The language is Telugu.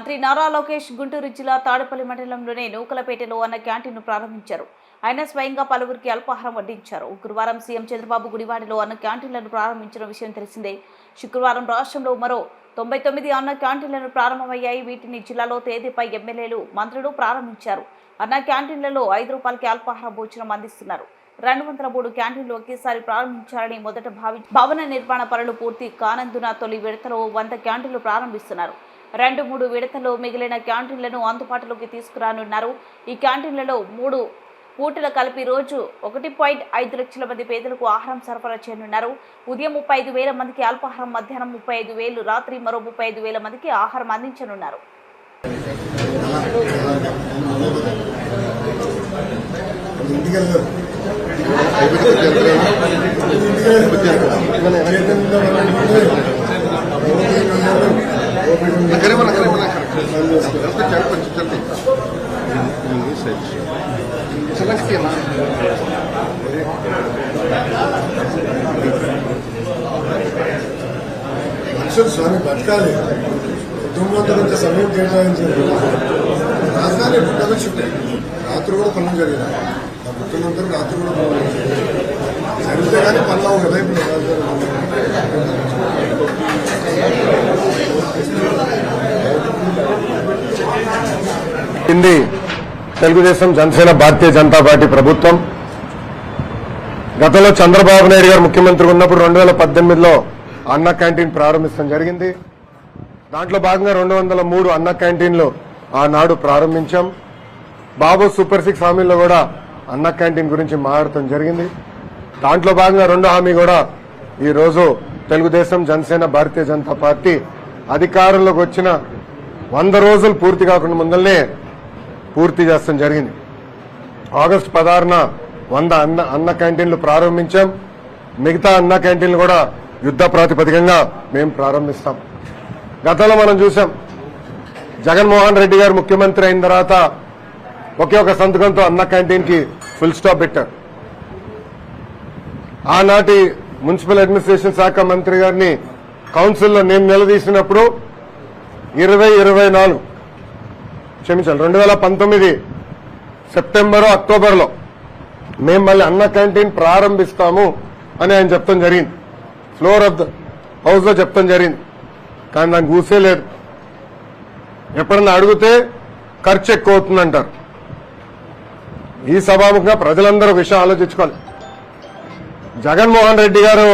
మంత్రి నారా లోకేష్ గుంటూరు జిల్లా తాడేపల్లి మండలంలోని నూకలపేటలో అన్న క్యాంటీన్ను ప్రారంభించారు. ఆయన స్వయంగా పలువురికి అల్పాహారం వడ్డించారు. గురువారం సీఎం చంద్రబాబు గుడివాడలో అన్న క్యాంటీన్లను ప్రారంభించిన విషయం తెలిసిందే. శుక్రవారం రాష్ట్రంలో మరో 99 అన్న క్యాంటీన్లను ప్రారంభమయ్యాయి. వీటిని జిల్లాలో తేదీపై ఎమ్మెల్యేలు, మంత్రులు ప్రారంభించారు. అన్న క్యాంటీన్లలో ₹5కి అల్పాహార భోజనం అందిస్తున్నారు. 203 క్యాంటీన్లు ఒకేసారి ప్రారంభించాలని మొదట భవన నిర్మాణ పనులు పూర్తి కానందున తొలి విడతలో 100 క్యాంటీన్లు ప్రారంభిస్తున్నారు. 2-3 విడతల్లో మిగిలిన క్యాంటీన్లను అందుబాటులోకి తీసుకురానున్నారు. ఈ క్యాంటీన్లలో 3 పూటలు కలిపి రోజు 1.5 లక్షల మంది పేదలకు ఆహారం సరఫరా చేయనున్నారు. ఉదయం 35,000 మందికి అల్పాహారం, మధ్యాహ్నం 35,000, రాత్రి మరో 35,000 మందికి ఆహారం అందించనున్నారు. మనుషులు స్వామి బతకాలి, కుటుంబంతో సమయం కేటాయించారు. రాజధాని పుట్టవచ్చు, రాత్రి కూడా పనులు జరిగినాయి. ఆ కుటుంబంతో రాత్రి కూడా పనులు జరిగితే కానీ పనులు కదా. హిందీ తెలుగుదేశం, జనసేన, భారతీయ జనతా పార్టీ ప్రభుత్వం గతంలో చంద్రబాబు నాయుడు గారు ముఖ్యమంత్రిగా ఉన్నప్పుడు 2018లో అన్న క్యాంటీన్ ప్రారంభించడం జరిగింది. దాంట్లో భాగంగా 203 అన్న క్యాంటీన్లు ఆనాడు ప్రారంభించాం. బాబు సూపర్ 6 హామీల్లో కూడా అన్న క్యాంటీన్ గురించి మాట్లాడటం జరిగింది. దాంట్లో భాగంగా 2వ హామీ కూడా ఈ రోజు తెలుగుదేశం, జనసేన, భారతీయ జనతా పార్టీ అధికారంలోకి వచ్చిన 100 రోజులు పూర్తి కాకుండా ముందల్నే పూర్తి చేస్తాం జరిగింది. ఆగస్టు 16న 100 అన్న క్యాంటీన్లు ప్రారంభించాం. మిగతా అన్న క్యాంటీన్లు కూడా యుద్ధ ప్రాతిపదికంగా మేము ప్రారంభిస్తాం. గతంలో మనం చూసాం, జగన్మోహన్ రెడ్డి గారు ముఖ్యమంత్రి అయిన తర్వాత ఒకే ఒక సంతకంతో అన్న క్యాంటీన్ కి ఫుల్ స్టాప్ పెట్టారు. ఆనాటి మున్సిపల్ అడ్మినిస్ట్రేషన్ శాఖ మంత్రి గారిని కౌన్సిల్లో నేను నిలదీసినప్పుడు 2019 సెప్టెంబరు, అక్టోబర్లో మేము మళ్ళీ అన్న క్యాంటీన్ ప్రారంభిస్తాము అని ఆయన చెప్తాం జరిగింది. ఫ్లోర్ ఆఫ్ ద హౌస్ లో చెప్తాం జరిగింది. కానీ నాకు ఊసే లేదు. ఎప్పుడన్నా అడిగితే ఖర్చు ఎక్కువ అవుతుందంటారు. ఈ సభాముఖంగా ప్రజలందరూ విషయం ఆలోచించుకోవాలి. జగన్మోహన్ రెడ్డి గారు